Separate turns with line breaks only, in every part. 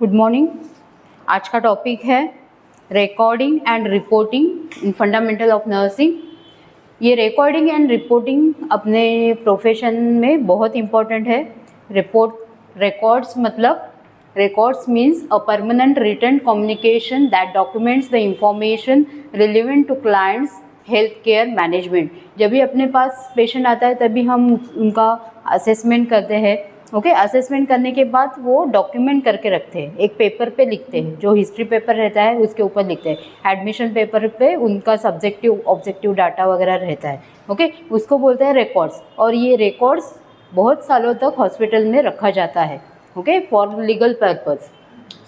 Good morning. आज का topic है recording and reporting in fundamental of nursing. ये रिकॉर्डिंग एंड रिपोर्टिंग अपने प्रोफेशन में बहुत इम्पॉर्टेंट है। Records means a permanent written communication that documents the information relevant to client's health care management. जब भी अपने पास पेशेंट आता है तभी हम उनका असेसमेंट करते हैं। ओके, असेसमेंट करने के बाद वो डॉक्यूमेंट करके रखते हैं, एक पेपर पे लिखते हैं, जो हिस्ट्री पेपर रहता है उसके ऊपर लिखते हैं। एडमिशन पेपर पे उनका सब्जेक्टिव ऑब्जेक्टिव डाटा वगैरह रहता है। ओके, उसको बोलते हैं रिकॉर्ड्स। और ये रिकॉर्ड्स बहुत सालों तक हॉस्पिटल में रखा जाता है, okay, for legal purpose.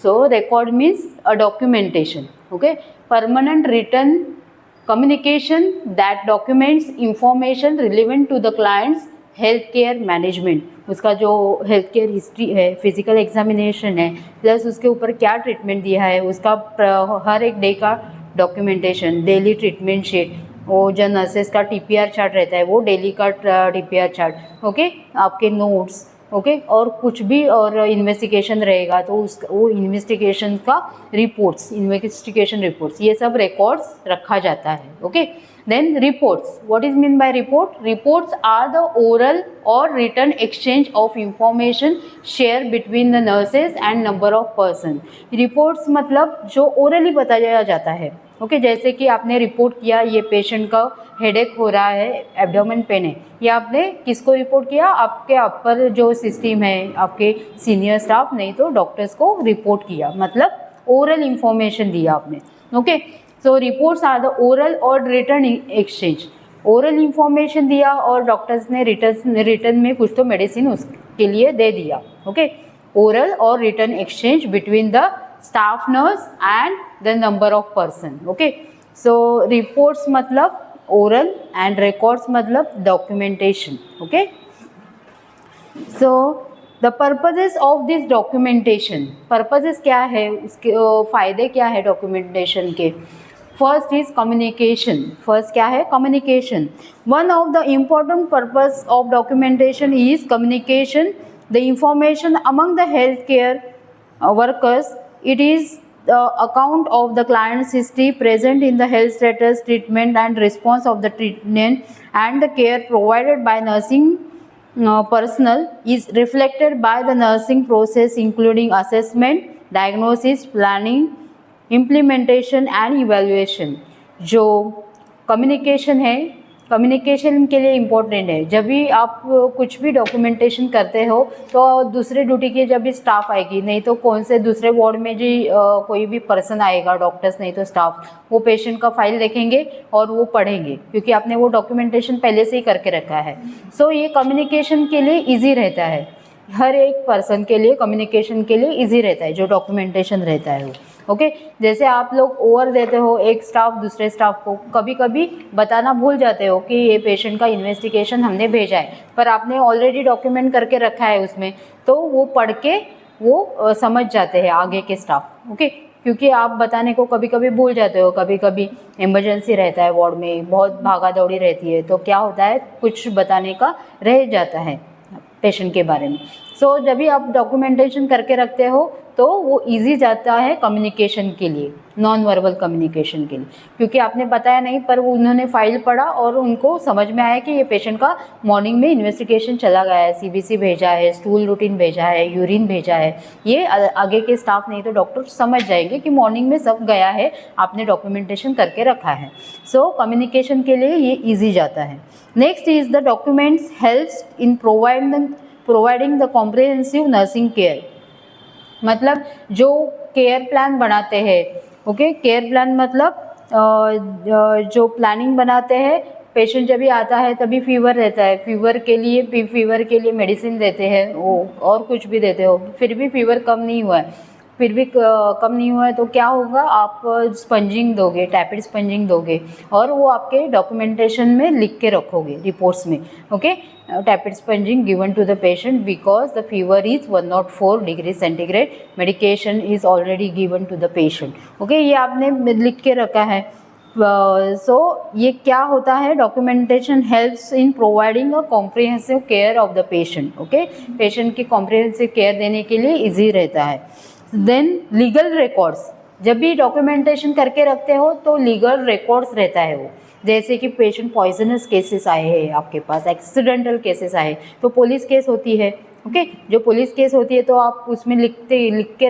So record means a documentation, okay, permanent written communication that documents information relevant to the client's health care management. उसका जो हेल्थ केयर हिस्ट्री है, फिजिकल एग्जामिनेशन है, प्लस उसके ऊपर क्या ट्रीटमेंट दिया है, उसका हर एक डे का डॉक्यूमेंटेशन, डेली ट्रीटमेंट शीट, वो जो नर्सेस का टीपीआर चार्ट रहता है वो डेली का टीपीआर चार्ट, ओके, आपके नोट्स, ओके, और कुछ भी और इन्वेस्टिगेशन रहेगा तो वो इन्वेस्टिगेशन का रिपोर्ट्स, इन्वेस्टिगेशन रिपोर्ट्स, ये सब रिकॉर्ड्स रखा जाता है। Okay, then reports, what is mean by report? Reports are the oral और written exchange of information share between the nurses and number of person. Reports मतलब जो ओरली बताया जाता है। ओके, जैसे कि आपने रिपोर्ट किया ये पेशेंट का हेडेक हो रहा है, एब्डोमेन पेन है, या आपने किसको रिपोर्ट किया? आपके अपर जो सिस्टम है, आपके सीनियर स्टाफ, नहीं तो डॉक्टर्स को रिपोर्ट किया, मतलब ओरल इंफॉर्मेशन दिया आपने। Okay, so reports are the oral और रिटन एक्सचेंज। ओरल इंफॉर्मेशन दिया और डॉक्टर्स ने रिटर्न में कुछ तो मेडिसिन उसके लिए दे दिया। ओके, ओरल और written exchange between the staff nurse and the number of person. Okay, so reports मतलब ओरल एंड रिकॉर्ड्स मतलब documentation. Okay, so the purposes of this documentation, purposes क्या है, उसके फ़ायदे क्या है डॉक्यूमेंटेशन के? First is communication. फर्स्ट क्या है? Communication. One of the important purpose of documentation is communication the information among the health care workers. It is the account of the client's history present in the health status, treatment and response of the treatment and the care provided by nursing personnel is reflected by the nursing process including assessment, diagnosis, planning, implementation and evaluation. जो communication है, communication के लिए important है। जब भी आप कुछ भी डॉक्यूमेंटेशन करते हो तो दूसरे ड्यूटी की जब भी स्टाफ आएगी, नहीं तो कौन से दूसरे वार्ड में जी कोई भी पर्सन आएगा, डॉक्टर्स नहीं तो स्टाफ, वो पेशेंट का फाइल देखेंगे और वो पढ़ेंगे, क्योंकि आपने वो डॉक्यूमेंटेशन पहले से ही करके रखा है। सो ये कम्युनिकेशन के लिए ईजी रहता है, हर एक पर्सन के लिए कम्युनिकेशन के लिए ईजी रहता है जो डॉक्यूमेंटेशन रहता है वो। ओके, जैसे आप लोग ओवर देते हो एक स्टाफ दूसरे स्टाफ को, कभी कभी बताना भूल जाते हो कि ये पेशेंट का इन्वेस्टिगेशन हमने भेजा है, पर आपने ऑलरेडी डॉक्यूमेंट करके रखा है उसमें, तो वो पढ़ के वो समझ जाते हैं आगे के स्टाफ। ओके, क्योंकि आप बताने को कभी कभी भूल जाते हो, कभी कभी इमरजेंसी रहता है, वार्ड में बहुत भागा दौड़ी रहती है, तो क्या होता है कुछ बताने का रह जाता है पेशेंट के बारे में। सो जब भी आप डॉक्यूमेंटेशन करके रखते हो तो वो इजी जाता है कम्युनिकेशन के लिए, नॉन वर्बल कम्युनिकेशन के लिए, क्योंकि आपने बताया नहीं पर वो उन्होंने फाइल पढ़ा और उनको समझ में आया कि ये पेशेंट का मॉर्निंग में इन्वेस्टिगेशन चला गया है, सीबीसी भेजा है, स्टूल रूटीन भेजा है, यूरिन भेजा है। ये आगे के स्टाफ नहीं तो डॉक्टर समझ जाएंगे कि मॉर्निंग में सब गया है, आपने डॉक्यूमेंटेशन करके रखा है। सो कम्युनिकेशन के लिए ये ईजी जाता है। Next is the documents helps in providing the comprehensive nursing care. मतलब जो केयर प्लान बनाते हैं, ओके, केयर प्लान मतलब जो प्लानिंग बनाते हैं, पेशेंट जब भी आता है तभी फीवर रहता है, फीवर के लिए मेडिसिन देते हैं वो, और कुछ भी देते हो, फिर भी फीवर कम नहीं हुआ है, तो क्या होगा, आप स्पंजिंग दोगे, टैपिड स्पंजिंग दोगे और वो आपके डॉक्यूमेंटेशन में लिख के रखोगे रिपोर्ट्स में। Okay, tepid sponging given to the patient because the fever is 104 degree centigrade, medication is already given to the patient. Okay, ये आपने लिख के रखा है। ये क्या होता है, documentation helps in providing a comprehensive care of the patient. Okay, patient की कॉम्प्रिहेंसिव केयर देने के लिए इजी रहता है। देन लीगल रिकॉर्ड्स, जब भी डॉक्यूमेंटेशन करके रखते हो तो लीगल रिकॉर्ड्स रहता है वो, जैसे कि पेशेंट पॉइजनस केसेस आए हैं आपके पास, एक्सीडेंटल केसेस आए तो पुलिस केस होती है। ओके, जो पुलिस केस होती है तो आप उसमें लिख के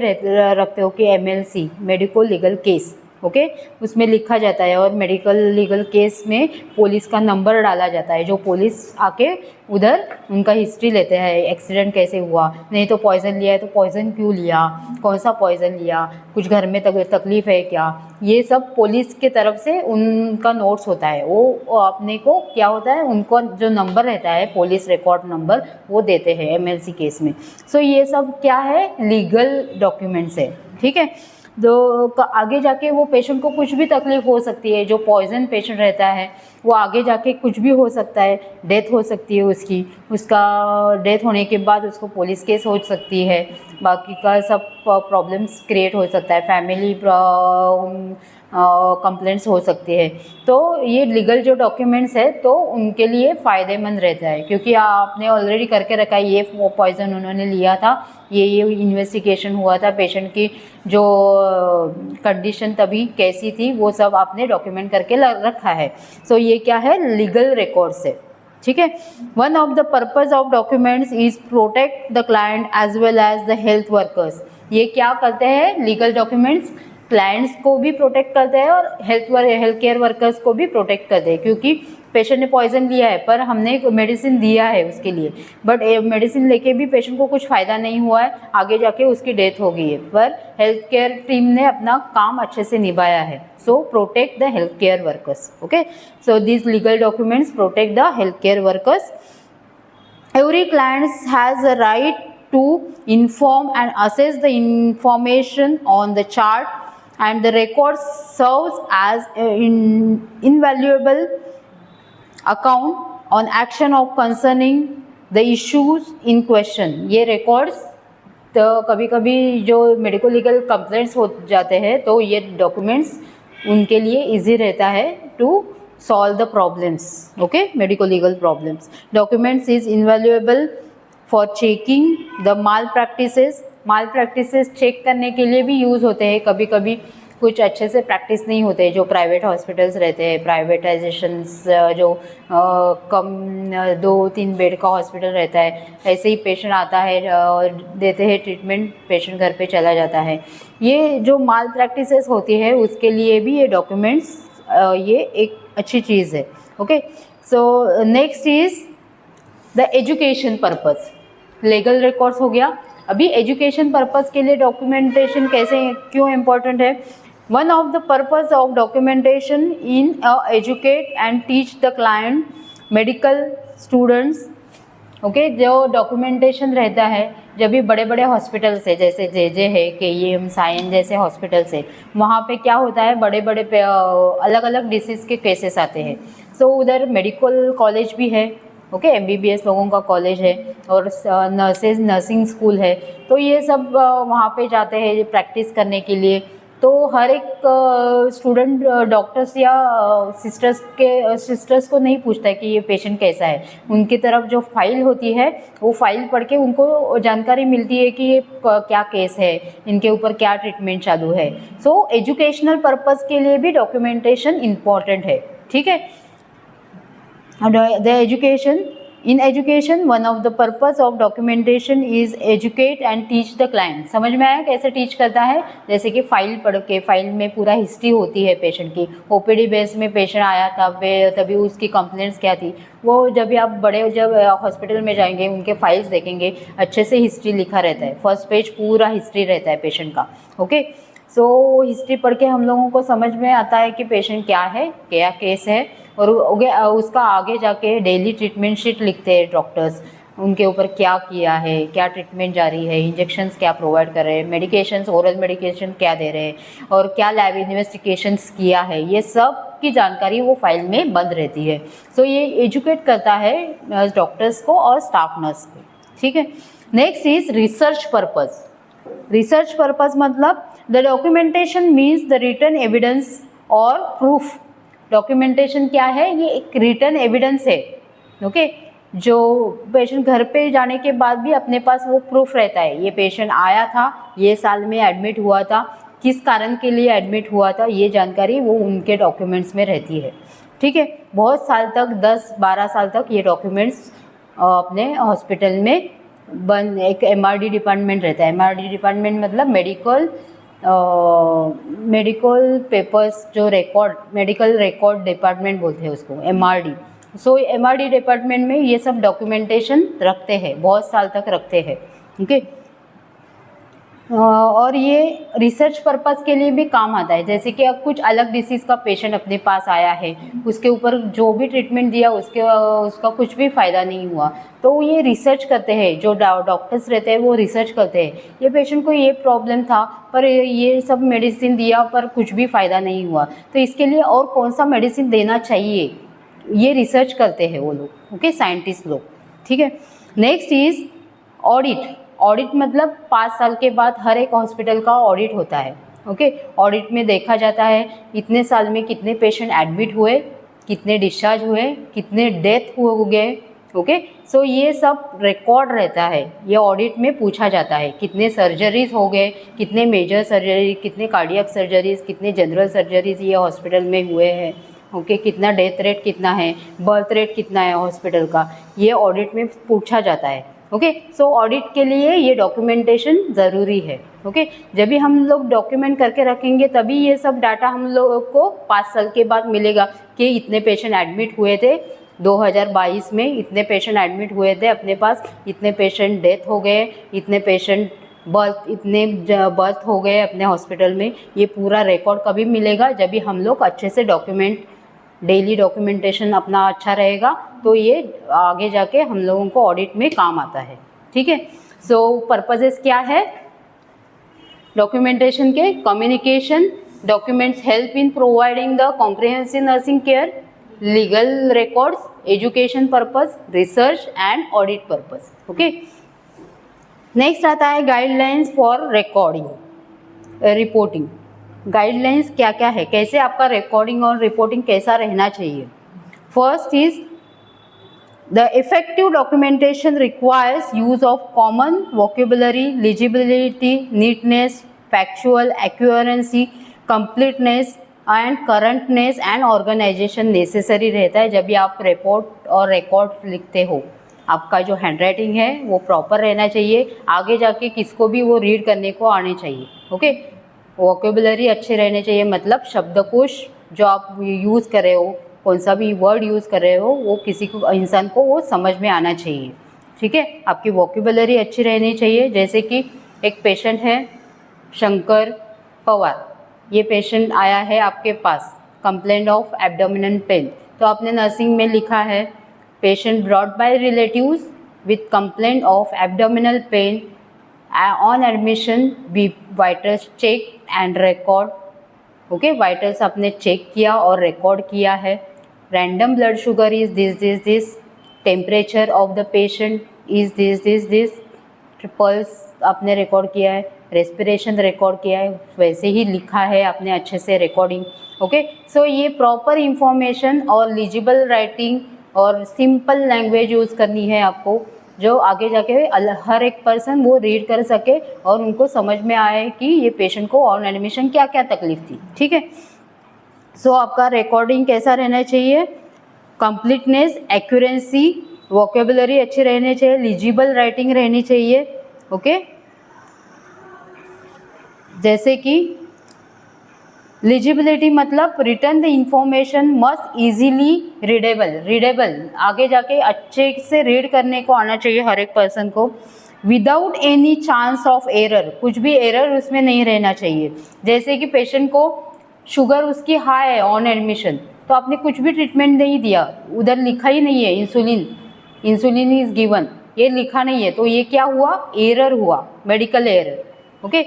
रखते हो कि MLC, medico legal case. Okay, उसमें लिखा जाता है और मेडिकल लीगल केस में पुलिस का नंबर डाला जाता है, जो पुलिस आके उधर उनका हिस्ट्री लेते हैं, एक्सीडेंट कैसे हुआ, नहीं तो पॉइजन लिया है तो पॉइजन क्यों लिया, कौन सा पॉइजन लिया, कुछ घर में तकलीफ़ है क्या, ये सब पुलिस के तरफ से उनका नोट्स होता है। वो अपने को क्या होता है, उनको जो नंबर रहता है पुलिस रिकॉर्ड नंबर वो देते हैं MLC केस में। सो ये सब क्या है, लीगल डॉक्यूमेंट्स है। ठीक है, जो आगे जाके वो पेशेंट को कुछ भी तकलीफ हो सकती है, जो पॉइजन पेशेंट रहता है वो आगे जाके कुछ भी हो सकता है, डेथ हो सकती है उसका डेथ होने के बाद उसको पुलिस केस हो सकती है, बाकी का सब प्रॉब्लम्स क्रिएट हो सकता है, फैमिली कंप्लेंट्स हो सकती है। तो ये लीगल जो डॉक्यूमेंट्स है तो उनके लिए फ़ायदेमंद रहता है, क्योंकि आपने ऑलरेडी करके रखा है, ये वो पॉइजन उन्होंने लिया था, ये इन्वेस्टिगेशन हुआ था, पेशेंट की जो कंडीशन तभी कैसी थी वो सब आपने डॉक्यूमेंट करके रखा है। सो ये क्या है, लीगल रिकॉर्ड्स है। ठीक है, one of the purpose of documents is protect the client as well as the health workers. ये क्या करते हैं, लीगल डॉक्यूमेंट्स क्लाइंट्स को भी प्रोटेक्ट करते हैं और हेल्थ केयर वर्कर्स को भी प्रोटेक्ट करते हैं, क्योंकि पेशेंट ने पॉइजन लिया है पर हमने मेडिसिन दिया है उसके लिए, बट मेडिसिन लेके भी पेशेंट को कुछ फ़ायदा नहीं हुआ है, आगे जाके उसकी डेथ हो गई है, पर हेल्थ केयर टीम ने अपना काम अच्छे से निभाया है। So protect the health care workers. Okay, so this legal documents protect the health care workers. Every client has a right to inform and assess the information on the chart, and the record serves as invaluable account on action of concerning the issues in question। ये records तो कभी कभी जो medico legal complaints हो जाते हैं तो ये डॉक्यूमेंट्स उनके लिए इजी रहता है to solve the problems, okay, medical legal problems. Documents is invaluable for checking the malpractices check करने के लिए भी यूज़ होते हैं। कभी कभी कुछ अच्छे से प्रैक्टिस नहीं होते हैं, जो प्राइवेट हॉस्पिटल्स रहते हैं, प्राइवेटाइजेशंस जो कम 2-3 बेड का हॉस्पिटल रहता है, ऐसे ही पेशेंट आता है और देते हैं ट्रीटमेंट, पेशेंट घर पे चला जाता है। ये जो माल प्रैक्टिसेस होती है उसके लिए भी ये डॉक्यूमेंट्स ये एक अच्छी चीज़ है। Okay, so next is the education purpose. Legal records हो गया, अभी एजुकेशन पर्पस के लिए डॉक्यूमेंटेशन कैसे क्यों इम्पोर्टेंट है। One of the purpose of documentation in educate and teach the client medical students. Okay, जो डॉक्यूमेंटेशन रहता है जब भी बड़े बड़े हॉस्पिटल्स है, जैसे JJ है, KEM, साइन जैसे हॉस्पिटल्स है, वहाँ पे क्या होता है, बड़े बड़े अलग अलग डिसीज़ के केसेस आते हैं। सो उधर मेडिकल कॉलेज भी है, ओके, MBBS लोगों का कॉलेज है और नर्सिंग स्कूल है, तो ये सब वहाँ पे जाते हैं प्रैक्टिस करने के लिए। तो हर एक स्टूडेंट डॉक्टर्स या सिस्टर्स को नहीं पूछता है कि ये पेशेंट कैसा है, उनकी तरफ जो फाइल होती है वो फाइल पढ़ के उनको जानकारी मिलती है कि ये क्या केस है, इनके ऊपर क्या ट्रीटमेंट चालू है। सो एजुकेशनल पर्पस के लिए भी डॉक्यूमेंटेशन इम्पॉर्टेंट है। ठीक है, the education in education one of the purpose of documentation is educate and teach the client. समझ में आया कैसे टीच करता है, जैसे कि फाइल पढ़ के, फाइल में पूरा हिस्ट्री होती है पेशेंट की, OPD बेस में पेशेंट आया था तभी उसकी कंप्लेंट्स क्या थी, वो जब आप जब हॉस्पिटल में जाएंगे उनके फाइल्स देखेंगे, अच्छे से हिस्ट्री लिखा रहता है, फर्स्ट पेज पूरा हिस्ट्री रहता है पेशेंट का। ओके, सो हिस्ट्री पढ़ के हम लोगों को समझ में आता है कि पेशेंट क्या है, क्या केस है, और उसका आगे जाके डेली ट्रीटमेंट शीट लिखते हैं डॉक्टर्स, उनके ऊपर क्या किया है, क्या ट्रीटमेंट जारी है, इंजेक्शंस क्या प्रोवाइड कर रहे हैं, मेडिकेशंस, ओरल मेडिकेशन क्या दे रहे हैं, और क्या लैब इन्वेस्टिगेशंस किया है, ये सब की जानकारी वो फाइल में बंद रहती है। सो ये एजुकेट करता है डॉक्टर्स को और स्टाफ नर्स को। ठीक है, next is research purpose. Research purpose मतलब the documentation means the written evidence और प्रूफ। डॉक्यूमेंटेशन क्या है, ये एक रिटन एविडेंस है। ओके, जो पेशेंट घर पे जाने के बाद भी अपने पास वो प्रूफ रहता है, ये पेशेंट आया था, ये साल में एडमिट हुआ था, किस कारण के लिए एडमिट हुआ था, ये जानकारी वो उनके डॉक्यूमेंट्स में रहती है। ठीक है, बहुत साल तक 10-12 साल तक ये डॉक्यूमेंट्स अपने हॉस्पिटल में एक MRD डिपार्टमेंट रहता है। MRD डिपार्टमेंट मतलब मेडिकल पेपर्स जो रिकॉर्ड, मेडिकल रिकॉर्ड डिपार्टमेंट बोलते हैं उसको, MRD। सो MRD डिपार्टमेंट में ये सब डॉक्यूमेंटेशन रखते हैं, बहुत साल तक रखते हैं। ओके, और ये रिसर्च पर्पस के लिए भी काम आता है। जैसे कि अब कुछ अलग डिसीज़ का पेशेंट अपने पास आया है, उसके ऊपर जो भी ट्रीटमेंट दिया उसका कुछ भी फ़ायदा नहीं हुआ, तो ये रिसर्च करते हैं, जो डॉक्टर्स रहते हैं वो रिसर्च करते हैं, ये पेशेंट को ये प्रॉब्लम था पर ये सब मेडिसिन दिया पर कुछ भी फ़ायदा नहीं हुआ, तो इसके लिए और कौन सा मेडिसिन देना चाहिए, ये रिसर्च करते हैं वो लोग। ओके, साइंटिस्ट लोग। ठीक है, नेक्स्ट इज़ ऑडिट। ऑडिट मतलब 5 साल के बाद हर एक हॉस्पिटल का ऑडिट होता है। ओके, ऑडिट में देखा जाता है इतने साल में कितने पेशेंट एडमिट हुए, कितने डिस्चार्ज हुए, कितने डेथ हो गए। ओके, सो ये सब रिकॉर्ड रहता है, ये ऑडिट में पूछा जाता है, कितने सर्जरीज हो गए, कितने मेजर सर्जरी, कितने कार्डियक सर्जरीज, कितने जनरल सर्जरीज ये हॉस्पिटल में हुए हैं। ओके, कितना डेथ रेट कितना है, बर्थ रेट कितना है हॉस्पिटल का, ये ऑडिट में पूछा जाता है। ओके, सो ऑडिट के लिए ये डॉक्यूमेंटेशन ज़रूरी है। ओके, जब भी हम लोग डॉक्यूमेंट करके रखेंगे तभी ये सब डाटा हम लोग को 5 साल के बाद मिलेगा कि इतने पेशेंट एडमिट हुए थे 2022 में, इतने पेशेंट एडमिट हुए थे अपने पास, इतने पेशेंट डेथ हो गए, इतने पेशेंट बर्थ हो गए अपने हॉस्पिटल में। ये पूरा रिकॉर्ड कभी मिलेगा जब भी हम लोग अच्छे से डॉक्यूमेंट, डेली डॉक्यूमेंटेशन अपना अच्छा रहेगा, तो ये आगे जाके हम लोगों को ऑडिट में काम आता है। ठीक है, सो पर्पसेस क्या है डॉक्यूमेंटेशन के? Communication, documents help in providing the comprehensive nursing care, legal records, education purpose, research and audit purpose. Okay, next आता है guidelines for recording, reporting. Guidelines क्या क्या है, कैसे आपका रिकॉर्डिंग और रिपोर्टिंग कैसा रहना चाहिए? First is the effective documentation requires use of common vocabulary, legibility, neatness, factual accuracy, completeness and currentness and organization necessary रहता है जब भी आप रिपोर्ट और रिकॉर्ड लिखते हो। आपका जो हैंडराइटिंग है वो प्रॉपर रहना चाहिए, आगे जाके किसको भी वो रीड करने को आने चाहिए। ओके, वोकेबुलरी अच्छे रहने चाहिए, मतलब शब्दकोश जो आप यूज़ कर रहे हो, कौन सा भी वर्ड यूज़ कर रहे हो, वो किसी को, इंसान को वो समझ में आना चाहिए। ठीक है, आपकी वोकेबुलरी अच्छी रहनी चाहिए। जैसे कि एक पेशेंट है शंकर पवार, ये पेशेंट आया है आपके पास, कंप्लेंट ऑफ एब्डोमिनल पेन, तो आपने नर्सिंग में लिखा है patient brought by relatives with complaint of abdominal pain, on admission be vitals check and record. Okay, vitals आपने चेक किया और रिकॉर्ड किया है। Random blood sugar is this, temperature of the patient is this, pulse आपने record किया है, respiration record किया है, वैसे ही लिखा है आपने अच्छे से रिकॉर्डिंग। ओके, सो ये प्रॉपर इंफॉर्मेशन और लीजिबल राइटिंग और सिंपल लैंग्वेज यूज़ करनी है आपको, जो आगे जाके हर एक पर्सन वो रीड कर सके और उनको समझ में आए कि ये पेशेंट को ऑन एडमिशन क्या क्या तकलीफ थी। ठीक है, सो आपका रिकॉर्डिंग कैसा रहना चाहिए? कंप्लीटनेस, एक्यूरेंसी, वोकेबुलरी अच्छी रहनी चाहिए, लीजिबल राइटिंग रहनी चाहिए। ओके, जैसे कि लीजिबिलिटी मतलब return the information must easily readable, आगे जाके अच्छे से रीड करने को आना चाहिए हर एक पर्सन को, without any chance of error, कुछ भी एरर उसमें नहीं रहना चाहिए। जैसे कि पेशेंट को शुगर उसकी हाई है ऑन एडमिशन, तो आपने कुछ भी ट्रीटमेंट नहीं दिया, उधर लिखा ही नहीं है इंसुलिन इज गिवन, ये लिखा नहीं है, तो ये क्या हुआ? एरर हुआ, मेडिकल एरर। ओके,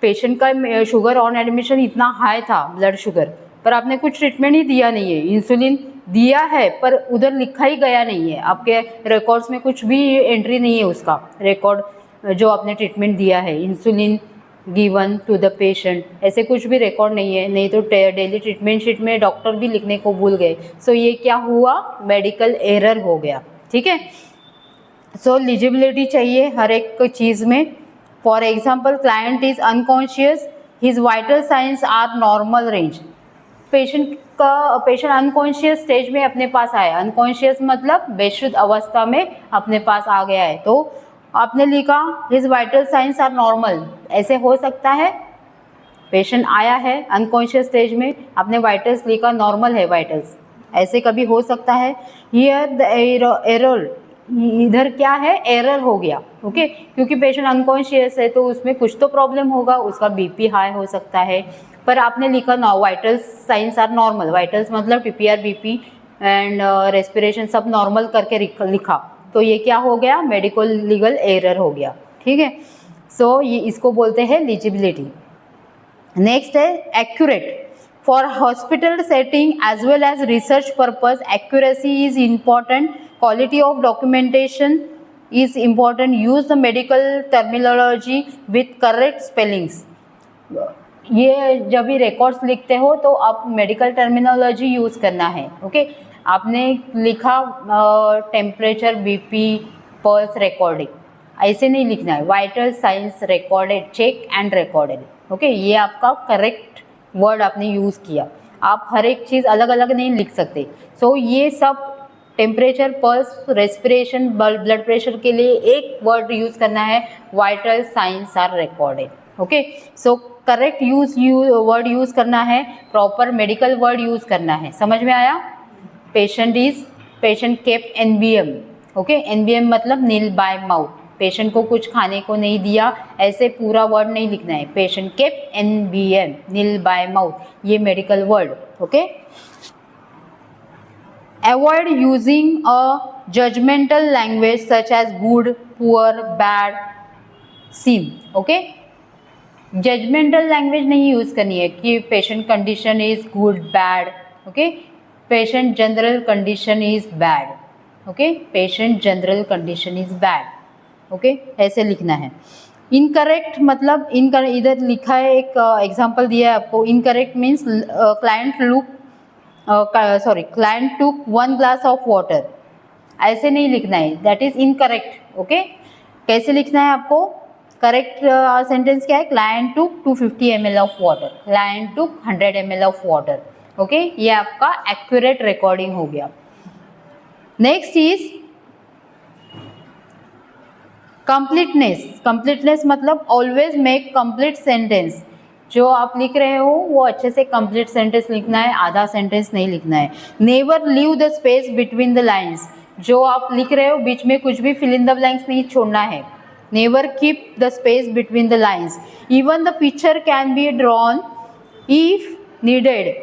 पेशेंट का शुगर ऑन एडमिशन इतना हाई था, ब्लड शुगर, पर आपने कुछ ट्रीटमेंट ही दिया नहीं है, इंसुलिन दिया है पर उधर लिखा ही गया नहीं है, आपके रिकॉर्ड्स में कुछ भी एंट्री नहीं है उसका रिकॉर्ड जो आपने ट्रीटमेंट दिया है, insulin given to the patient, ऐसे कुछ भी रिकॉर्ड नहीं है, नहीं तो डेली ट्रीटमेंट शीट में डॉक्टर भी लिखने को भूल गए। सो ये क्या हुआ? मेडिकल एरर हो गया। ठीक है। सो लीजिबिलिटी चाहिए हर एक चीज़ में। For example, client is unconscious, his vital signs are normal range. Patient unconscious stage में अपने पास आया, अनकॉन्शियस मतलब बेशुद्ध अवस्था में अपने पास आ गया है, तो आपने लिखा his vital signs are normal. ऐसे हो सकता है, पेशेंट आया है अनकॉन्शियस स्टेज में, आपने वाइटल्स लिखा नॉर्मल है वाइटल्स, ऐसे कभी हो सकता है। हियर द एरर, इधर क्या है, एरर हो गया, ओके, क्योंकि पेशेंट अनकॉन्शियस है तो उसमें कुछ तो प्रॉब्लम होगा, उसका बीपी हाई हो सकता है, पर आपने लिखा vitals signs are normal. Vitals मतलब पीपीआर, बीपी एंड रेस्पिरेशन सब नॉर्मल करके लिखा, तो ये क्या हो गया, मेडिकल लीगल एरर हो गया, ठीक है। सो ये इसको बोलते हैं लीजिबिलिटी। नेक्स्ट है accurate. For hospital setting as well as research purpose, accuracy is important, quality of documentation is important, use the medical terminology with correct spellings। ये जब भी रिकॉर्ड्स लिखते हो तो आप मेडिकल टर्मिनोलॉजी यूज़ करना है, ओके। आपने लिखा टेम्परेचर, बीपी, पल्स रिकॉर्डिंग, ऐसे नहीं लिखना है, vital signs recorded, check and recorded, okay. ये आपका करेक्ट वर्ड आपने यूज़ किया, आप हर एक चीज़ अलग अलग नहीं लिख सकते। सो ये सब temperature, pulse, respiration, blood pressure के लिए एक वर्ड यूज़ करना है, vital signs are recorded, okay. So correct word use करना है, प्रॉपर मेडिकल वर्ड यूज़ करना है, समझ में आया। Patient cap NBM, okay. NBM मतलब नील बाय माउथ, पेशेंट को कुछ खाने को नहीं दिया, ऐसे पूरा वर्ड नहीं लिखना है, patient cap NBM, nil by mouth, ये medical word, okay. Avoid using a judgmental language such as good, poor, bad, seem, okay। Judgmental language नहीं यूज़ करनी है कि patient condition is good, bad, okay. Patient general condition is bad, okay, patient general condition is bad, okay, ऐसे लिखना है। Incorrect मतलब इधर लिखा है, एक एग्जांपल दिया है आपको। Incorrect means client took 1 glass of water, ऐसे नहीं लिखना है, दैट इज इनकरेक्ट, ओके। कैसे लिखना है आपको, करेक्ट सेंटेंस क्या है, client took 250 ml of water, client took 100 ml of water, okay. ये आपका एक्यूरेट रिकॉर्डिंग हो गया। Next is completeness. कंप्लीटनेस मतलब ऑलवेज मेक कंप्लीट सेंटेंस, जो आप लिख रहे हो वो अच्छे से कंप्लीट सेंटेंस लिखना है, आधा सेंटेंस नहीं लिखना है। Never leave the space between the lines, जो आप लिख रहे हो बीच में कुछ भी फिल इन द ब्लैंक्स नहीं छोड़ना है। Never keep the space between the lines. Even the picture can be drawn if needed.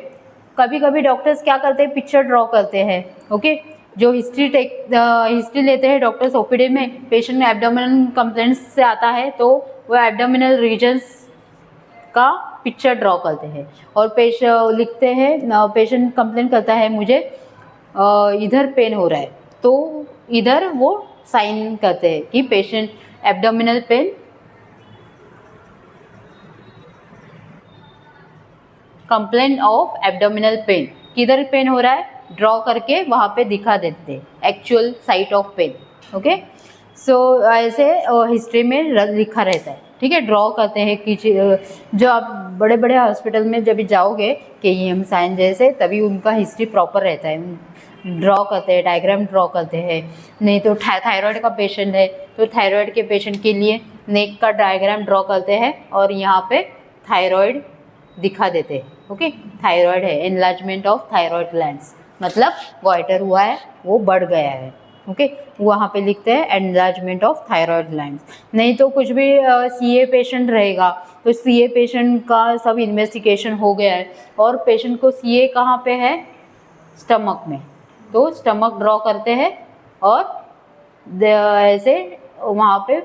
कभी कभी डॉक्टर्स क्या करते हैं, पिक्चर ड्रॉ करते हैं, ओके। जो हिस्ट्री लेते हैं डॉक्टर्स ओपीडी में, पेशेंट में एब्डोमिनल कंप्लेंट्स से आता है तो वो एब्डोमिनल रीजन्स का पिक्चर ड्रॉ करते हैं और लिखते हैं, पेशेंट कंप्लेन करता है मुझे इधर पेन हो रहा है, तो इधर वो साइन करते हैं कि patient abdominal pain, complain of abdominal pen, किधर पेन हो रहा है ड्रॉ करके वहाँ पे दिखा देते हैं actual site of pain, okay. So ऐसे हिस्ट्री में लिखा रहता है, ठीक है। ड्रॉ करते हैं कि जो आप बड़े बड़े हॉस्पिटल में जब जाओगे KEM साइन जैसे, तभी उनका हिस्ट्री प्रॉपर रहता है, ड्रॉ करते हैं, डायग्राम ड्रॉ करते हैं। नहीं तो थायराइड का पेशेंट है तो थायराइड के पेशेंट के लिए नेक का डायग्राम ड्रॉ करते हैं और यहाँ पे थायराइड दिखा देते हैं, ओके। थायराइड है, एनलार्जमेंट ऑफ थायराइड ग्लैंड्स, मतलब गॉइटर हुआ है, वो बढ़ गया है, ओके। वहाँ पे लिखते हैं एनलार्जमेंट ऑफ थायराइड ग्लैंड्स। नहीं तो कुछ भी CA पेशेंट रहेगा तो CA पेशेंट का सब इन्वेस्टिगेशन हो गया है और पेशेंट को CA कहाँ पे है, स्टमक में, तो स्टमक ड्रॉ करते हैं और ऐसे वहाँ पे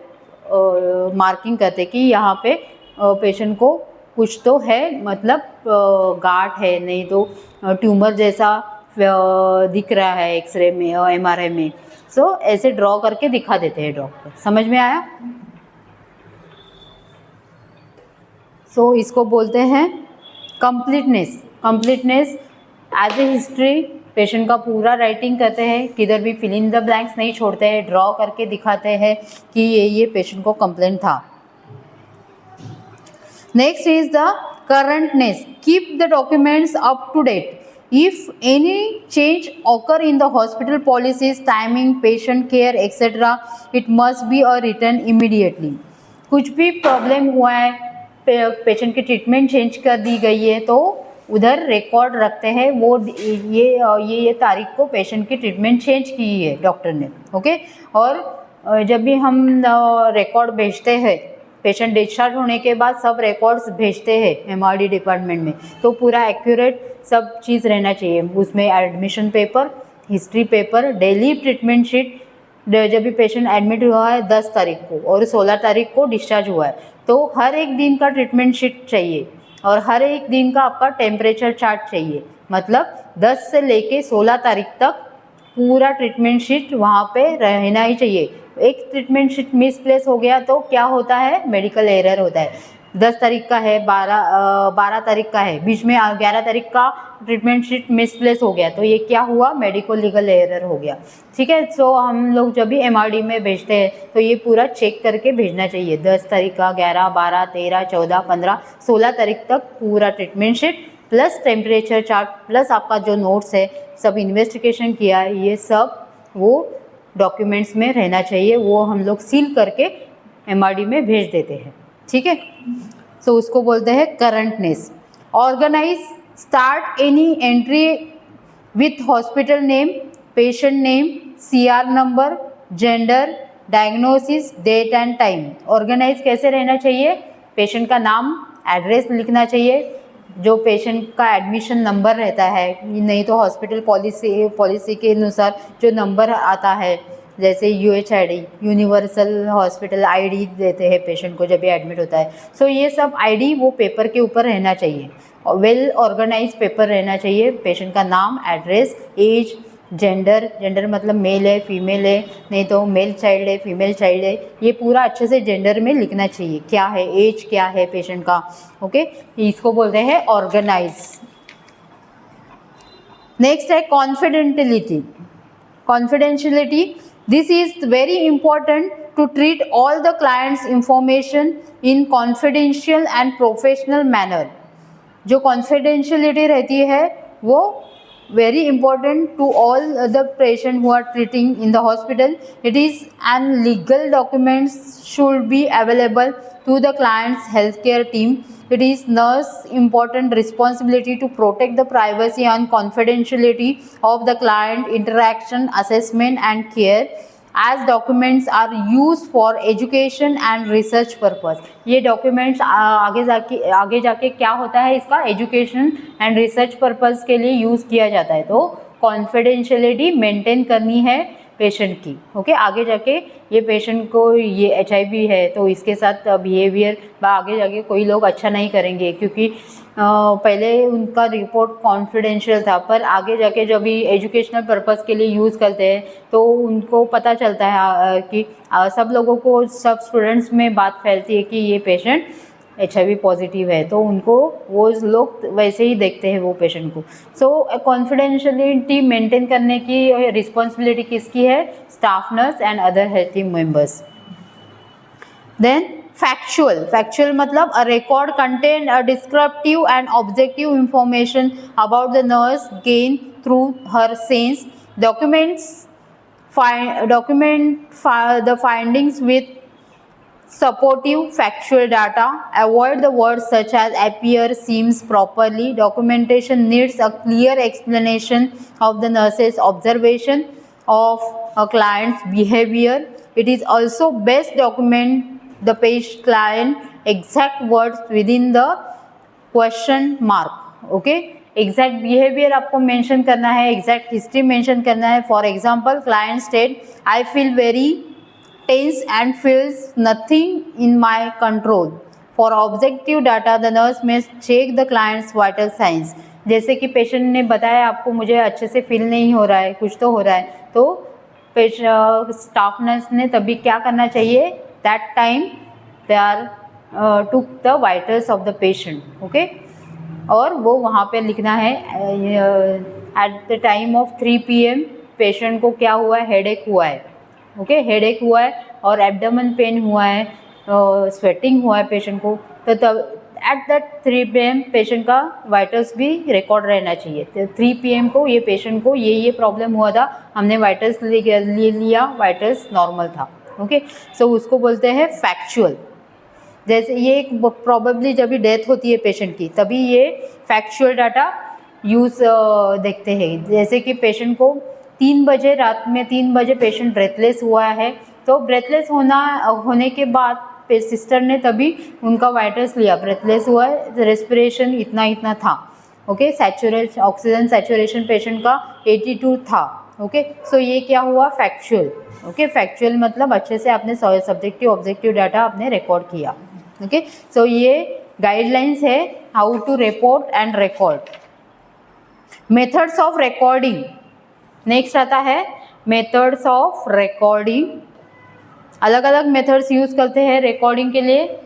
मार्किंग करते कि यहाँ पे पेशेंट को कुछ तो है, मतलब गांठ है, नहीं तो ट्यूमर जैसा दिख रहा है एक्सरे में और MRI में। सो ऐसे ड्रॉ करके दिखा देते हैं डॉक्टर, समझ में आया। इसको बोलते हैं completeness. Completeness as a history patient का पूरा राइटिंग करते हैं, किधर भी फिल इन द ब्लैंक्स नहीं छोड़ते हैं, ड्रॉ करके दिखाते हैं कि ये पेशेंट को कंप्लेंट था। Next is the currentness. Keep the documents up to date. If any change occur in the hospital policies, timing, patient care, etc., it must be written immediately. कुछ भी प्रॉब्लम हुआ है, पेशेंट की treatment change कर दी गई है, तो उधर रिकॉर्ड रखते हैं वो ये तारीख को पेशेंट की ट्रीटमेंट चेंज की है डॉक्टर ने, ओके। और जब भी हम रिकॉर्ड भेजते हैं, पेशेंट डिस्चार्ज होने के बाद सब रिकॉर्ड्स भेजते हैं एमआरडी डिपार्टमेंट में, तो पूरा एक्यूरेट सब चीज़ रहना चाहिए। उसमें admission paper, history paper, daily treatment sheet, जब भी पेशेंट एडमिट हुआ है 10 तारीख को और 16 तारीख को डिस्चार्ज हुआ है, तो हर एक दिन का ट्रीटमेंट शीट चाहिए और हर एक दिन का आपका टेम्परेचर चार्ट चाहिए। मतलब 10 से लेके 16 तारीख तक पूरा ट्रीटमेंट शीट वहाँ पे रहना ही चाहिए। एक ट्रीटमेंट शीट मिसप्लेस हो गया तो क्या होता है, मेडिकल एरर होता है। 10 तारीख का है, 12 तारीख का है, बीच में 11 तारीख का ट्रीटमेंट शीट मिसप्लेस हो गया, तो ये क्या हुआ, मेडिकल लीगल एरर हो गया, ठीक है। सो हम लोग जब भी एमआरडी में भेजते हैं तो ये पूरा चेक करके भेजना चाहिए। 10 तारीख का, 11, 12, 13, 14, 15, 16 तारीख तक पूरा treatment sheet plus temperature chart plus आपका जो नोट्स है, सब इन्वेस्टिगेशन किया है, ये सब वो डॉक्यूमेंट्स में रहना चाहिए। वो हम लोग सील करके एमआरडी में भेज देते हैं, ठीक है। सो उसको बोलते हैं currentness. Organize, start any entry with hospital name, patient name, CR number, gender, diagnosis, date and time. Organize कैसे रहना चाहिए, पेशेंट का नाम, एड्रेस लिखना चाहिए, जो पेशेंट का एडमिशन नंबर रहता है, नहीं तो हॉस्पिटल पॉलिसी के अनुसार जो नंबर आता है, जैसे UHID, यूनिवर्सल हॉस्पिटल ID देते हैं पेशेंट को जब भी एडमिट होता है। सो ये सब ID वो पेपर के ऊपर रहना चाहिए, वेल ऑर्गेनाइज पेपर रहना चाहिए। पेशेंट का नाम, एड्रेस, एज, जेंडर मतलब मेल है, फीमेल है, नहीं तो मेल चाइल्ड है, फीमेल चाइल्ड है, ये पूरा अच्छे से जेंडर में लिखना चाहिए, क्या है, एज क्या है पेशेंट का, ओके। इसको बोलते हैं ऑर्गेनाइज। नेक्स्ट है confidentiality. Confidentiality, this is very important to treat all the clients information in confidential and professional manner. जो कॉन्फिडेंशियलिटी रहती है वो very important to all the patient who are treating in the hospital. It is and legal documents should be available to the client's healthcare team. It is nurse important responsibility to protect the privacy and confidentiality of the client interaction, assessment and care, as documents are used for education and research purpose. ये documents आगे जाके क्या होता है, इसका education and research purpose के लिए use किया जाता है। तो कॉन्फिडेंशियलिटी मेंटेन करनी है पेशेंट की, ओके। आगे जाके ये पेशेंट को ये HIV है तो इसके साथ बिहेवियर आगे जाके कोई लोग अच्छा नहीं करेंगे, क्योंकि पहले उनका रिपोर्ट कॉन्फिडेंशियल था, पर आगे जाके जब भी एजुकेशनल पर्पस के लिए यूज़ करते हैं तो उनको पता चलता है कि सब लोगों को, सब स्टूडेंट्स में बात फैलती है कि ये पेशेंट HIV पॉजिटिव है, तो उनको वो लोग वैसे ही देखते हैं वो पेशेंट को। सो कॉन्फिडेंशियलिटी मेंटेन करने की रिस्पॉन्सिबिलिटी किसकी है, staff nurse and other health team members. Then factual मतलब a record contain a descriptive and objective information about the nurse gained through her sense. Document the findings with supportive factual data. Avoid the words such as appear, seems, properly. Documentation needs a clear explanation of the nurse's observation of a client's behavior. It is also best document the patient client exact words within the question mark, okay। Exact behaviour आपको mention करना है, exact history mention करना है। For example, client state, I feel very tense and feels nothing in my control. For objective data the nurse may check the client's vital signs. जैसे कि patient ने बताया आपको, मुझे अच्छे से फील नहीं हो रहा है, कुछ तो हो रहा है, तो स्टाफ नर्स ने तभी क्या करना चाहिए, that time they are took the vitals of the patient, okay। और वो वहाँ पे लिखना है at the time of 3 PM patient को क्या हुआ है, हेडेक हुआ है, ओके, हेडेक हुआ है और एब्डोमेन पेन हुआ है, स्वेटिंग हुआ है पेशेंट को, तो तब एट दैट 3 PM पेशेंट का वाइटल्स भी रिकॉर्ड रहना चाहिए। तो 3 PM को ये पेशेंट को ये प्रॉब्लम हुआ था, हमने वाइटल्स ले लिया, वाइटल्स नॉर्मल था, ओके। सो उसको बोलते हैं फैक्चुअल। जैसे ये प्रॉबेबली जब भी डेथ होती है पेशेंट की तभी ये फैक्चुअल डाटा यूज़ देखते हैं। जैसे कि पेशेंट को 3 बजे रात में 3 बजे पेशेंट ब्रेथलेस हुआ है, तो ब्रेथलेस होने के बाद सिस्टर ने तभी उनका वाइटल्स लिया, ब्रेथलेस हुआ है, रेस्पिरेशन इतना था, okay. Saturation, oxygen saturation patient का 82 था, ओके। सो ये क्या हुआ, फैक्चुअल, ओके। फैक्चुअल मतलब अच्छे से आपने सब्जेक्टिव ऑब्जेक्टिव डाटा आपने रिकॉर्ड किया, ओके। सो ये गाइडलाइंस है how to report and record. Methods of recording, next आता है मेथड्स ऑफ रिकॉर्डिंग। अलग अलग मेथड्स यूज करते हैं रिकॉर्डिंग के लिए।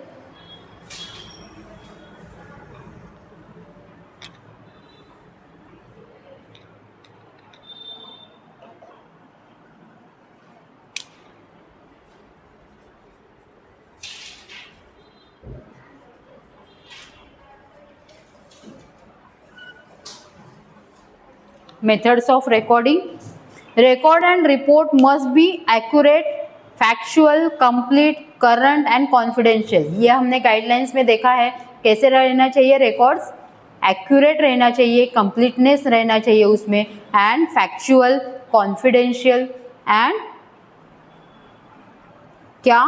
Methods of recording. Record and report must be accurate, factual, complete, current and confidential. ये हमने गाइडलाइंस में देखा है कैसे रहना चाहिए रिकॉर्ड्स, एक्यूरेट रहना चाहिए, कंप्लीटनेस रहना चाहिए उसमें, एंड फैक्चुअल, कॉन्फिडेंशियल एंड क्या,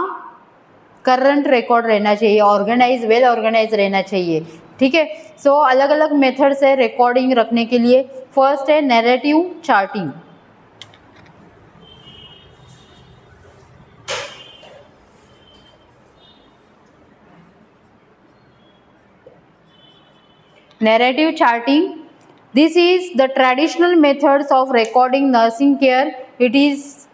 करंट रिकॉर्ड रहना चाहिए, ऑर्गेनाइज, वेल ऑर्गेनाइज रहना चाहिए, ठीक है। सो अलग अलग मेथड्स है रिकॉर्डिंग रखने के लिए। फर्स्ट है narrative charting. Narrative charting. This is the traditional methods of recording nursing care. It is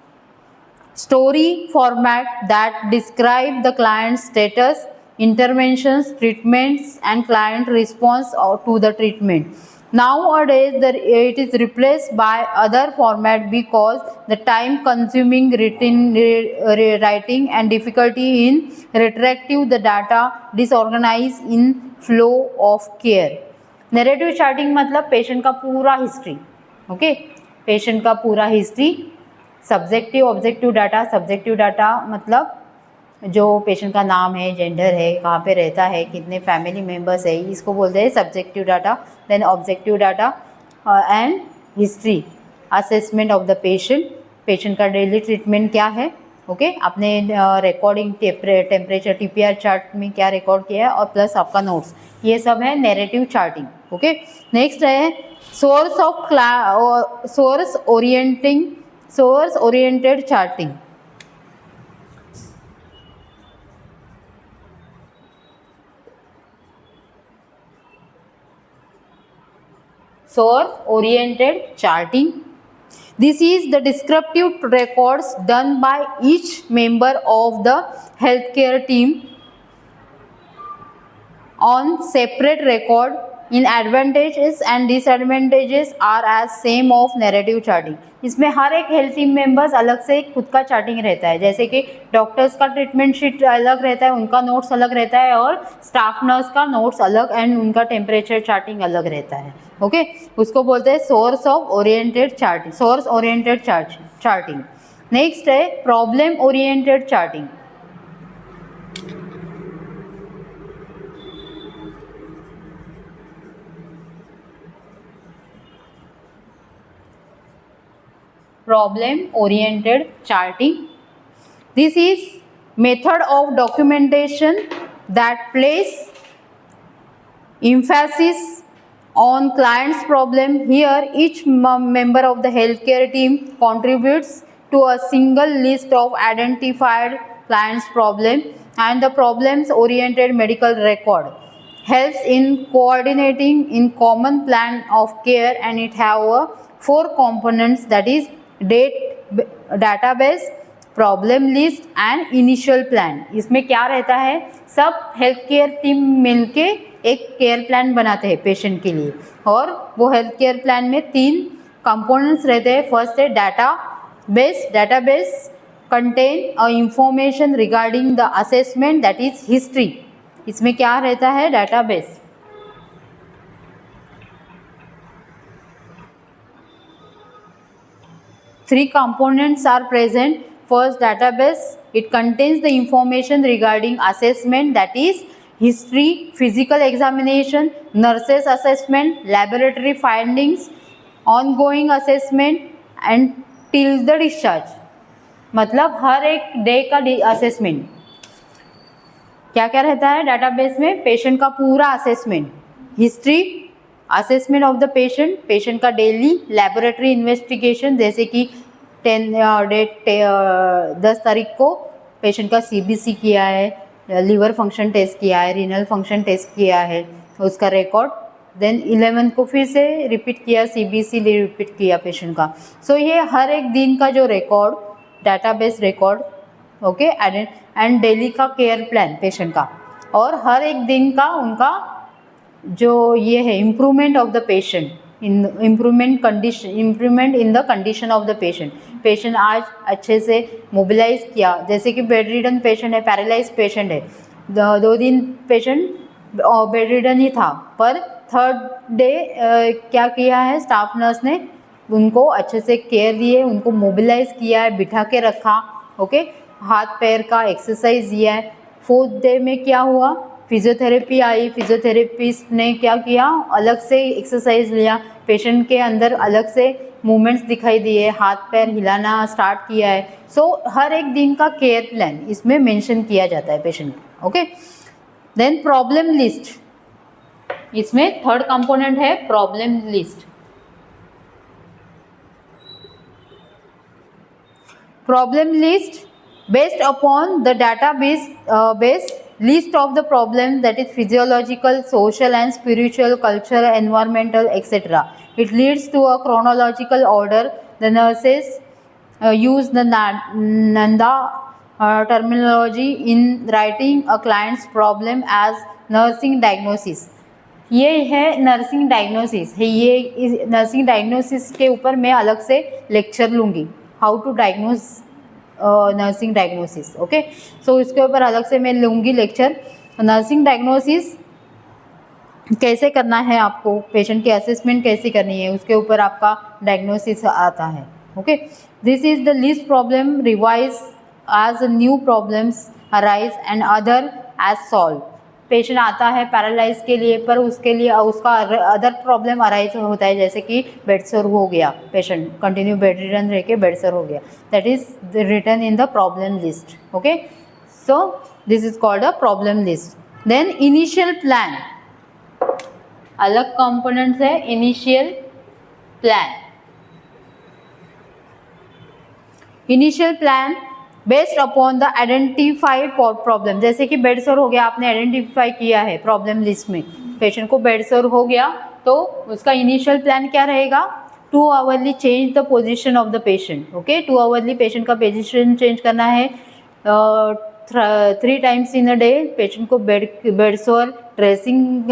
story format that describe the client's status, interventions, treatments, and client response to the treatment. Nowadays, it is replaced by other format because the time-consuming writing and difficulty in retrieving the data, disorganized in flow of care. Narrative charting मतलब patient का पूरा history, okay, patient का पूरा history. Subjective objective data, subjective data मतलब जो patient का नाम है, जेंडर है, कहाँ पे रहता है, कितने फैमिली मेम्बर्स है, इसको बोलते हैं subjective data. Then objective data and history, assessment of the patient, patient का डेली ट्रीटमेंट क्या है, ओके, आपने रिकॉर्डिंग टेम्परेचर TPR चार्ट में क्या रिकॉर्ड किया है, और प्लस आपका नोट्स, ये सब है नैरेटिव चार्टिंग, ओके। नेक्स्ट है source oriented charting. Source oriented charting. This is the descriptive records done by each member of the healthcare team on separate record. In advantages and disadvantages are as same of narrative charting. इसमें हर एक health team members अलग से खुद का charting रहता है। जैसे कि डॉक्टर्स का ट्रीटमेंट शीट अलग रहता है, उनका नोट्स अलग रहता है, और स्टाफ नर्स का नोट्स अलग एंड उनका टेम्परेचर चार्टिंग अलग रहता है, ओके। उसको बोलते हैं सोर्स ओरिएंटेड चार्टिंग। नेक्स्ट है problem oriented charting. Problem oriented charting. This is method of documentation that place emphasis on client's problem. Here each member of the healthcare team contributes to a single list of identified client's problem, and the problems oriented medical record helps in coordinating in common plan of care, and it have 4 components, that is database, problem list and initial plan. इसमें क्या रहता है, सब health care team मिलके एक care plan बनाते हैं patient के लिए, और वो हेल्थ केयर प्लान में 3 कंपोनेंट्स रहते हैं। फर्स्ट है database. Database contain a information regarding the assessment that is history. इसमें क्या रहता है? Database. Three components are present. First, database. It contains the information regarding assessment, that is history, physical examination, nurses assessment, laboratory findings, ongoing assessment and till the discharge. मतलब हर एक day का assessment क्या क्या रहता है डाटाबेस में? Patient का पूरा assessment, history, assessment of the patient, patient का डेली लैबोरेटरी इन्वेस्टिगेशन, जैसे कि 10 तारीख को पेशेंट का सीबीसी किया है, लीवर फंक्शन टेस्ट किया है, रीनल फंक्शन टेस्ट किया है, उसका रिकॉर्ड। देन 11 को फिर से रिपीट किया, सीबीसी रिपीट किया पेशेंट का। सो ये हर एक दिन का जो record, database record, okay. And daily का केयर प्लान पेशेंट का, और हर एक दिन का उनका जो ये है improvement of the patient, improvement in the condition of the patient. Patient आज अच्छे से मोबिलाइज किया, जैसे कि बेड रिडन पेशेंट है, पैरालाइज पेशेंट है, 2 दिन पेशेंट बेड रिडन ही था, पर थर्ड डे क्या किया है स्टाफ नर्स ने? उनको अच्छे से केयर दिए, उनको मोबिलाइज किया है, बिठा के रखा, ओके। हाथ पैर का एक्सरसाइज दिया है। 4th डे में क्या हुआ? फिजियोथेरेपी आई, फिजियोथेरेपिस्ट ने क्या किया? अलग से एक्सरसाइज लिया, पेशेंट के अंदर अलग से मूवमेंट्स दिखाई दिए, हाथ पैर हिलाना स्टार्ट किया है। सो हर एक दिन का केयर प्लान इसमें मेंशन किया जाता है पेशेंट का, ओके। देन प्रॉब्लम लिस्ट, इसमें थर्ड कंपोनेंट है problem list. Problem list based upon the database base list of the problems, that is physiological, social and spiritual, cultural, environmental, etc. It leads to a chronological order. The nurses use the Nanda terminology in writing a client's problem as nursing diagnosis. ये है nursing diagnosis है। ये इस nursing diagnosis के ऊपर मैं अलग से लेक्चर लूँगी, how to diagnose nursing diagnosis, okay. So इसके ऊपर अलग से मैं लूँगी लेक्चर। नर्सिंग डायग्नोसिस कैसे करना है आपको, पेशेंट की असेसमेंट कैसे करनी है, उसके ऊपर आपका डायग्नोसिस आता है, okay. This is the least problem revise as new problems arise and other as solve. Patient आता है पैरालाइज के लिए, पर उसके लिए उसका अदर प्रॉब्लम अराइज होता है, जैसे कि बेड सोर हो गया, पेशेंट कंटिन्यू बेड रिडन रह के बेड सोर हो गया, that is written in the problem list, okay. So this is called a problem list. Then initial plan, अलग कंपोनेंट्स है initial plan. Initial plan based upon the identified problem, जैसे कि bed sore हो गया, आपने identify किया है problem list में, पेशेंट को बेड सोर हो गया, तो उसका इनिशियल प्लान क्या रहेगा? 2 hourly change the position of the patient, okay. 2 hourly patient का पोजीशन चेंज करना है, 3 times in a day patient को बेड सोर ड्रेसिंग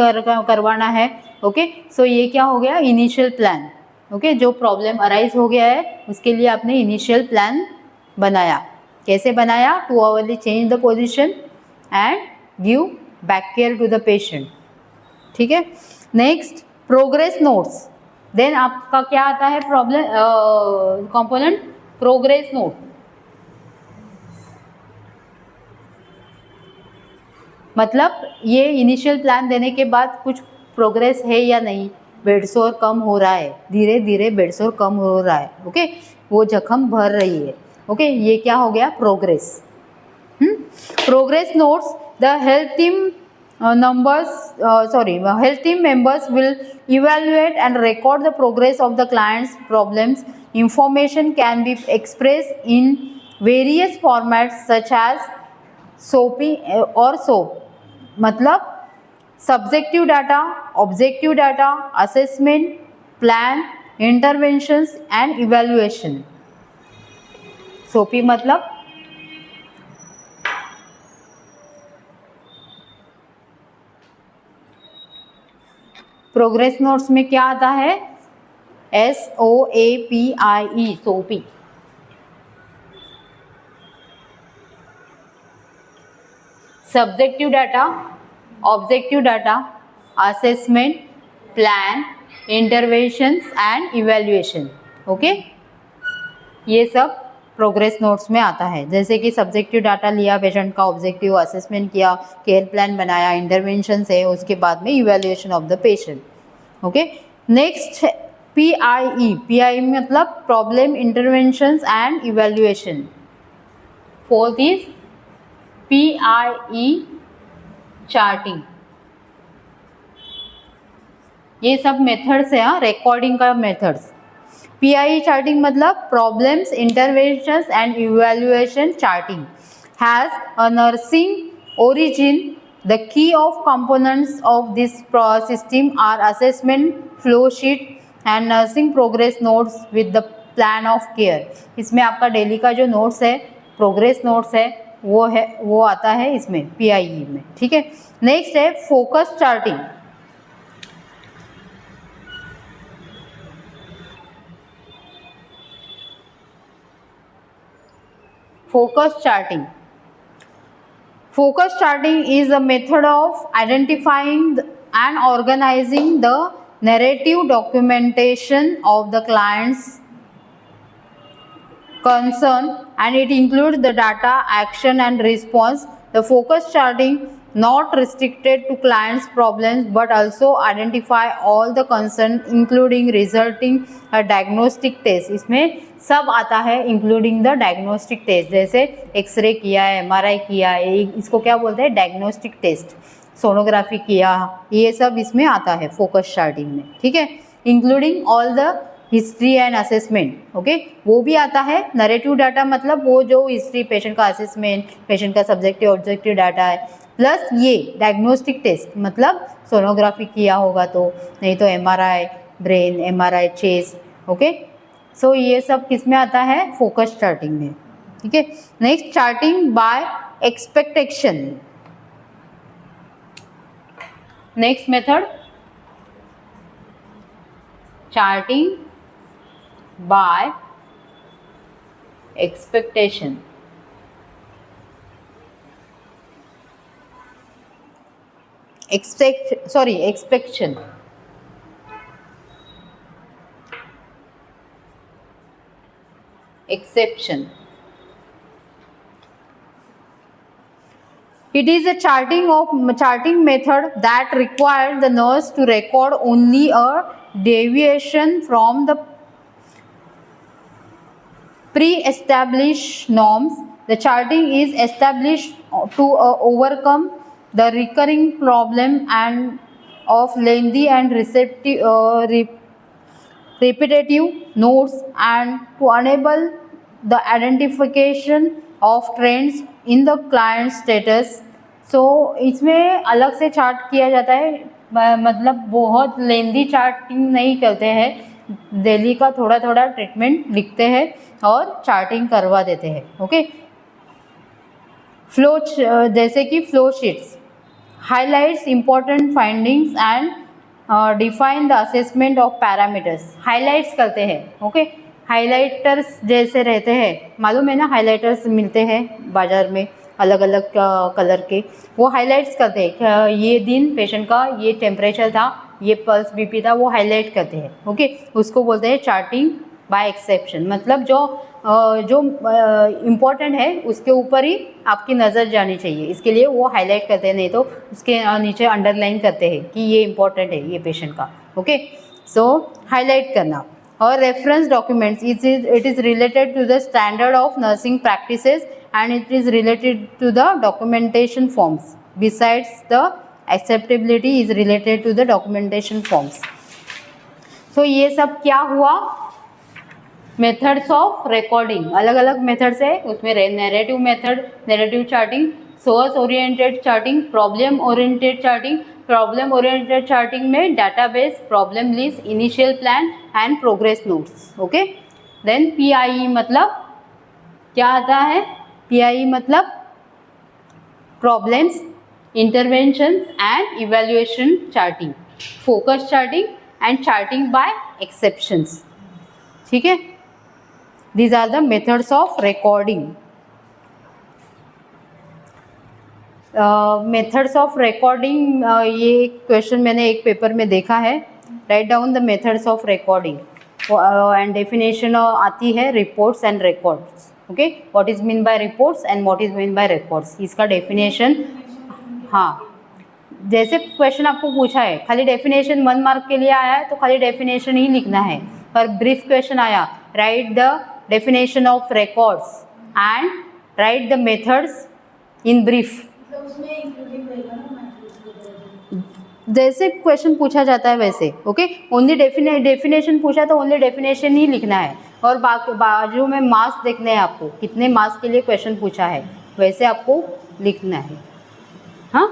करवाना है, ओके। सो ये क्या हो गया? Initial plan, okay. जो प्रॉब्लम अराइज हो गया है उसके लिए आपने इनिशियल प्लान बनाया। कैसे बनाया? 2 hourly change the position and give back care to the patient, ठीक है। Next progress notes. देन आपका क्या आता है प्रॉब्लम कंपोनेंट? Progress note. मतलब ये इनिशियल प्लान देने के बाद कुछ प्रोग्रेस है या नहीं, बेड सोर कम हो रहा है, धीरे धीरे बेड सोर कम हो रहा है, ओके, वो जख्म भर रही है, ओके, ये क्या हो गया? Progress. Progress notes, the health team health team members will evaluate and record the progress of the client's problems. Information can be expressed in various formats such as SOAP or SOAP, मतलब subjective data, objective data, assessment, plan, interventions and evaluation. SOAP मतलब progress notes में क्या आता है? SOAPIE, SOAPI. Subjective data, objective data, assessment, plan, interventions and evaluation. Okay, ये सब progress notes में आता है. जैसे कि सब्जेक्टिव डाटा लिया पेशेंट का, ऑब्जेक्टिव असेसमेंट किया, केयर प्लान बनाया, इंटरवेंशन है, उसके बाद में evaluation of the patient. Okay, next PIE. PIE मतलब problem, interventions and evaluation. Fourth is PIE charting. ये सब मेथड्स है, रिकॉर्डिंग का मेथड्स. PIE चार्टिंग मतलब problems, interventions and evaluation charting. Has a nursing origin. The key of components of this system are assessment flow sheet and nursing progress notes with the plan of care. इसमें आपका daily का जो notes है, progress notes है, वो आता है इसमें PIE में. ठीक है. नेक्स्ट है focus charting. Focus charting. Focus charting is a method of identifying and organizing the narrative documentation of the client's concern, and it includes the data, action and response. The focus charting not restricted to clients' problems but also identify all the concern including resulting a diagnostic test. इसमें सब आता है including the diagnostic test. जैसे x ray किया है, MRI किया है, इसको क्या बोलते हैं, डायग्नोस्टिक टेस्ट. सोनोग्राफी किया, ये सब इसमें आता है फोकस चार्टिंग में. ठीक है. Including all the history and assessment. Okay, वो भी आता है. नरेटिव डाटा मतलब वो जो हिस्ट्री, पेशेंट का असेसमेंट, पेशेंट का सब्जेक्टिव ऑब्जेक्टिव डाटा है, प्लस ये डायग्नोस्टिक टेस्ट मतलब सोनोग्राफी किया होगा तो, नहीं तो MRI brain, MRI chest. Okay, so ये सब किस में आता है, फोकस चार्टिंग में. ठीक है. Next charting by expectation. Next method charting by expectation. Exception. Exception. It is a charting method that requires the nurse to record only a deviation from the pre-established norms. The charting is established to overcome the recurring problem and of lengthy and repetitive notes and to enable the identification of trends in the client status. So इसमें अलग से chart किया जाता है, मतलब बहुत लेंदी charting नहीं करते हैं, डेली का थोड़ा थोड़ा ट्रीटमेंट लिखते हैं और चार्टिंग करवा देते हैं. ओके. फ्लो, जैसे कि flow sheets highlights important findings and define the assessment of parameters. Highlights करते हैं. ओके, हाईलाइटर्स जैसे रहते हैं, मालूम है ना, हाईलाइटर्स मिलते हैं बाज़ार में अलग अलग कलर के. वो हाईलाइट्स करते हैं, ये दिन पेशेंट का ये टेम्परेचर था, ये पल्स BP था, वो हाईलाइट करते हैं. ओके, उसको बोलते हैं चार्टिंग बाय एक्सेप्शन. मतलब जो इम्पोर्टेंट है उसके ऊपर ही आपकी नज़र जानी चाहिए, इसके लिए वो हाईलाइट करते हैं, नहीं तो उसके नीचे अंडरलाइन करते हैं कि ये इम्पोर्टेंट है ये पेशेंट का. ओके, सो हाईलाइट करना. और reference documents, it is related to the standard of nursing practices and it is related to the documentation forms. Besides the acceptability is related to the documentation forms. So ये सब क्या हुआ, methods of recording. अलग अलग methods है उसमें. Narrative method, narrative charting, source oriented charting, problem oriented charting. Problem oriented charting में database, problem list, initial plan and progress notes. Okay. Then PIE मतलब क्या आता है, PIE मतलब problems, interventions and evaluation charting, focus charting and charting by exceptions, ठीक है। These are the methods of recording. Methods of recording, ये question मैंने एक पेपर में देखा है। Write down the methods of recording and definition आती है reports and records. Okay, what is mean bye reports and what is mean bye records, इसका definition. हाँ, जैसे क्वेश्चन आपको पूछा है, खाली डेफिनेशन 1 मार्क के लिए आया है तो खाली डेफिनेशन ही लिखना है। पर ब्रीफ क्वेश्चन आया, right the definition of records and right the methods in brief. जैसे क्वेश्चन पूछा जाता है वैसे। ओके, ओनली डेफिनेशन पूछा तो ओनली डेफिनेशन ही लिखना है, और बाजू में मार्क्स देखने हैं आपको, कितने मार्क्स के लिए क्वेश्चन पूछा है, वैसे आपको लिखना है। हाँ।